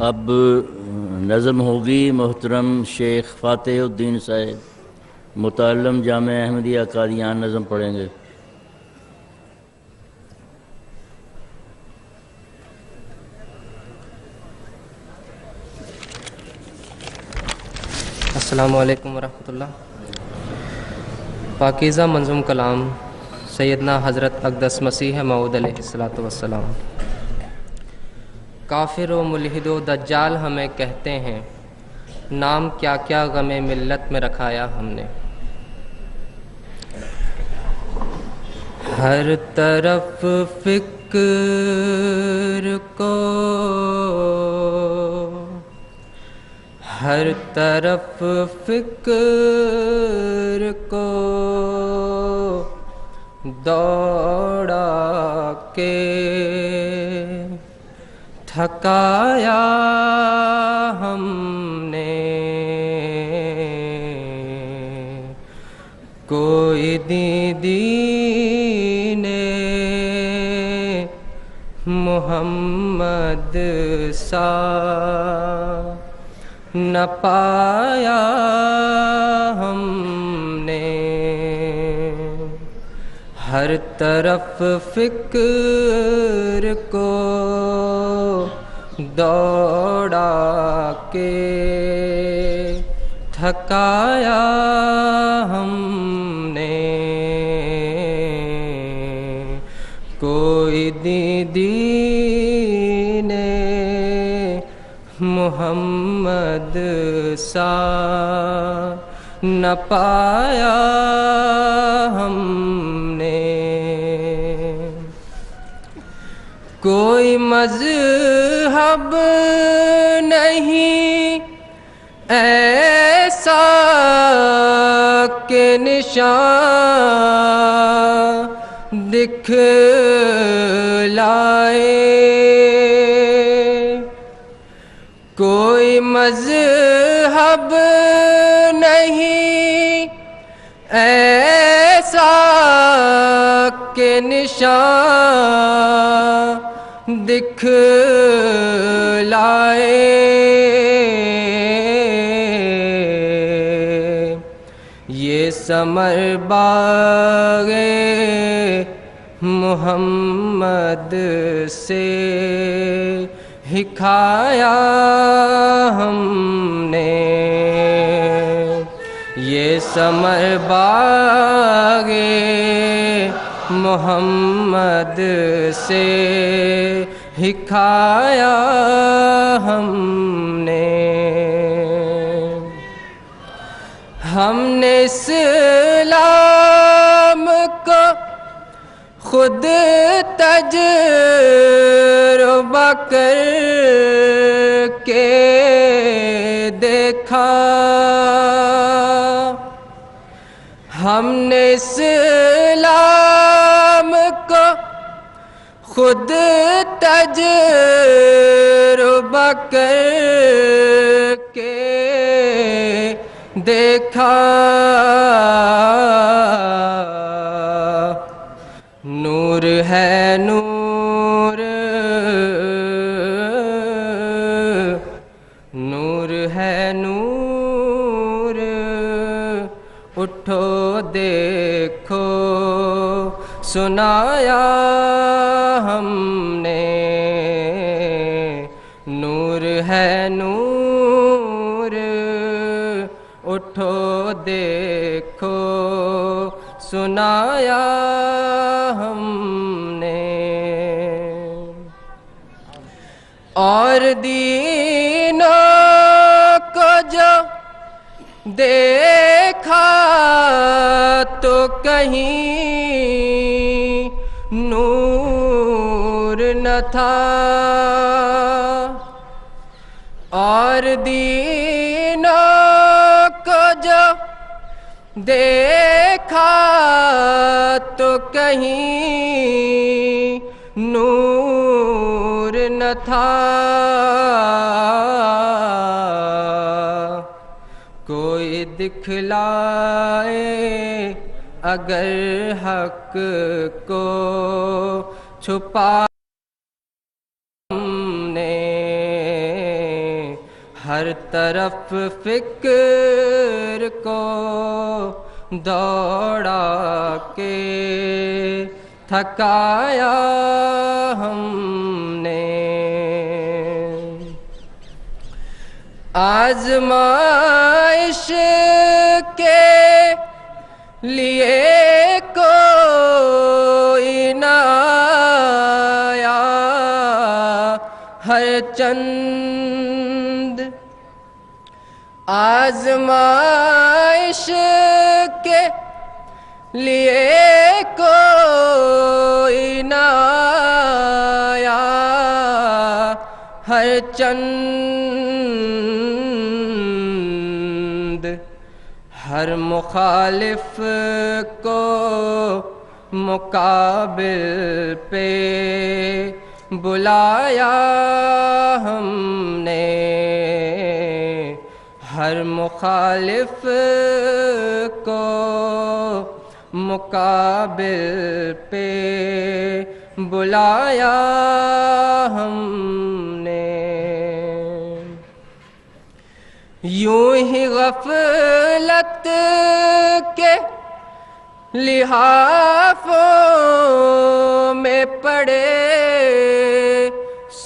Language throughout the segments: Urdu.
اب نظم ہوگی محترم شیخ فاتح الدین صاحب متعلم جامعہ احمدیہ قادیان نظم پڑھیں گے۔ السلام علیکم ورحمۃ اللہ۔ پاکیزہ منظوم کلام سیدنا حضرت اقدس مسیح موعود علیہ الصلاۃ والسلام۔ کافر و ملحد و دجال ہمیں کہتے ہیں، نام کیا کیا غم ملت میں رکھایا ہم نے۔ ہر طرف فکر کو، ہر طرف فکر کو دوڑا کے تھکایا ہم نے، کوئی دین محمد سا نہ پایا ہم نے۔ ہر طرف فکر کو دوڑا کے تھکایا ہم نے، کوئی دین محمد سا نہ پایا ہم نے۔ کوئی مذہب نہیں ایسا کہ نشان دکھلائے، کوئی مذہب نہیں ایسا کہ نشان دکھلائے، یہ ثمر باغ محمد سے ہی کھایا ہم نے، یہ ثمر باغ محمد سے ہی کھایا ہم نے۔ ہم نے اسلام کو خود تجربہ کر کے دیکھا، ہم نے اسلام کو خود تجربہ کر کے دیکھا، نور ہے نور، نور ہے نور، اٹھو دیکھو سنایا ہم نے، نور ہے نور، اٹھو دیکھو سنایا ہم نے۔ اور دینوں کو جو دیکھا تو کہیں نور نہ تھا، اور دینوں کو جو دیکھا تو کہیں نور نہ تھا، کوئی دکھلائے اگر حق کو چھپا ہم نے، ہر طرف فکر کو دوڑا کے تھکایا ہم نے، آزمائش کے لیے کوئی نہ آیا، ہر چند آزمائش کے لیے کوئی نہ آیا، ہر چند ہر مخالف کو مقابل پہ بلایا ہم نے، ہر مخالف کو مقابل پہ بلایا ہم نے، یوں ہی غفلت کے لحافوں میں پڑے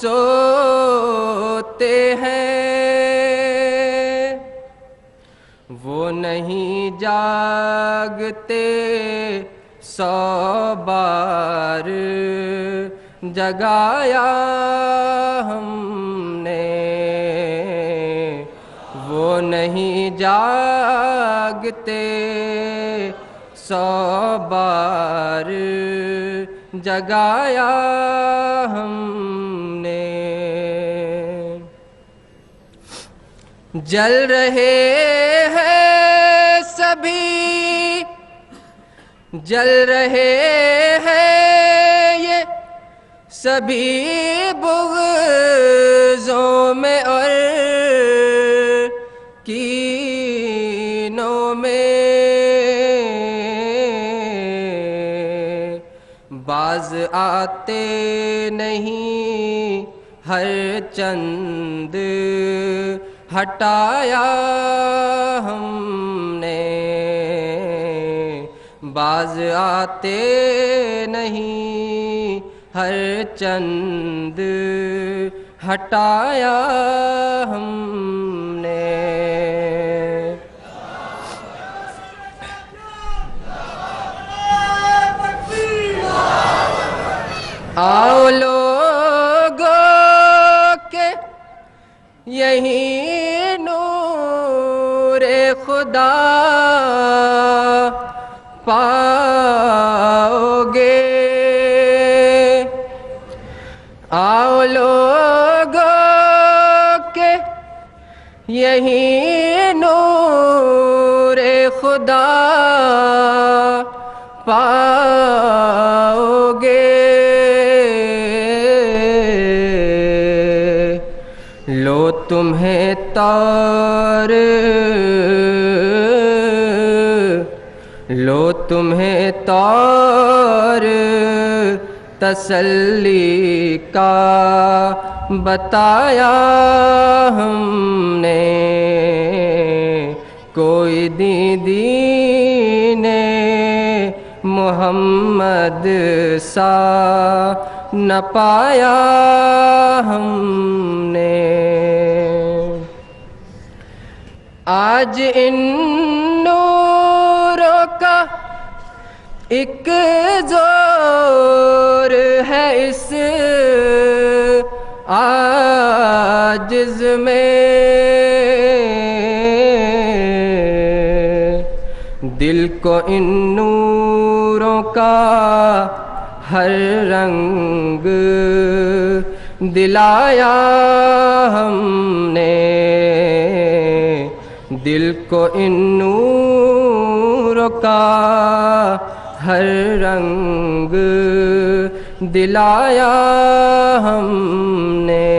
سوتے ہیں، وہ نہیں جاگتے 100 بار جگایا ہم نے، وہ نہیں جاگتے 100 بار جگایا ہم نے، جل رہے ہیں سبھی، جل رہے ہیں یہ سبھی بغضوں میں اور کینوں میں، باز آتے نہیں ہر چند ہٹایا ہم نے، باز آتے نہیں ہر چند ہٹایا ہم نے، آؤ لوگوں کے یہی نور خدا پاؤ گے، آؤ لوگوں کے یہی نور خدا پاؤ گے، لو تمہیں طور، لو تمہیں طور تسلی کا بتایا ہم نے، کوئی دین محمد سا نہ پایا ہم نے، آج ان نوروں کا ایک زور ہے اس عاجز میں، دل کو ان نوروں کا ہر رنگ دلایا ہم نے، دل کو ان نوروں کا ہر رنگ دلایا ہم نے،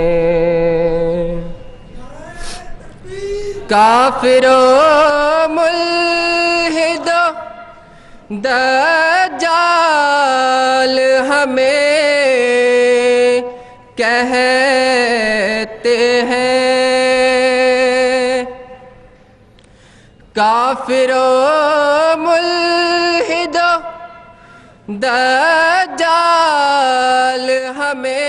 کافروں ملحدوں دجال ہمیں کہتے ہیں، کافر و ملحد و دجال ہمیں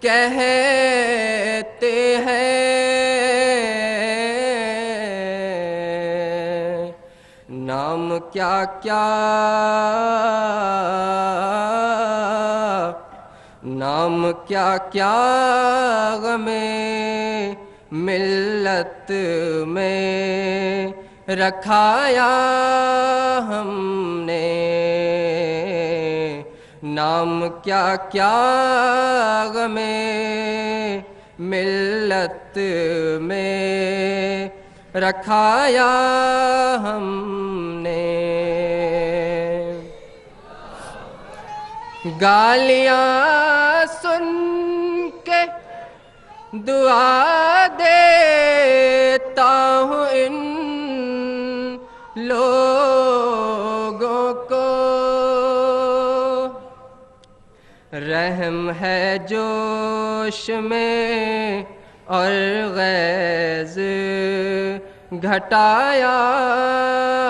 کہتے ہیں، نام کیا کیا نام کیا کیا غم ملت میں رکھایا ہم نے، نام کیا کیا غم ملت میں رکھایا ہم نے۔ گالیاں سن کے دعا دیتا ہوں ان لوگوں کو، رحم ہے جوش میں اور غیظ گھٹایا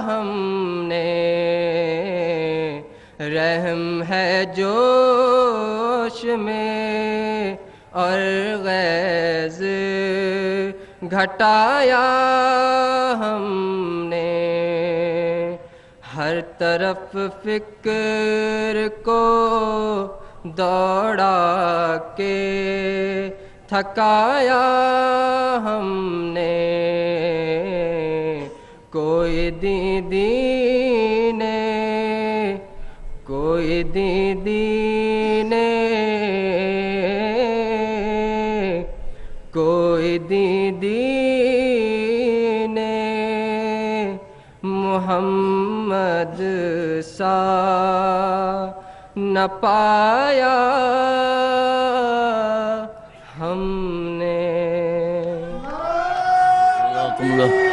ہم نے، رحم ہے جوش میں اور غیظ گھٹایا ہم نے، ہر طرف فکر کو دوڑا کے تھکایا ہم نے، کوئی دیدی نے کوئی دیدی نے کوئی دیدی نے محمد سا نہ پایا ہم نے۔ جزاکم اللہ۔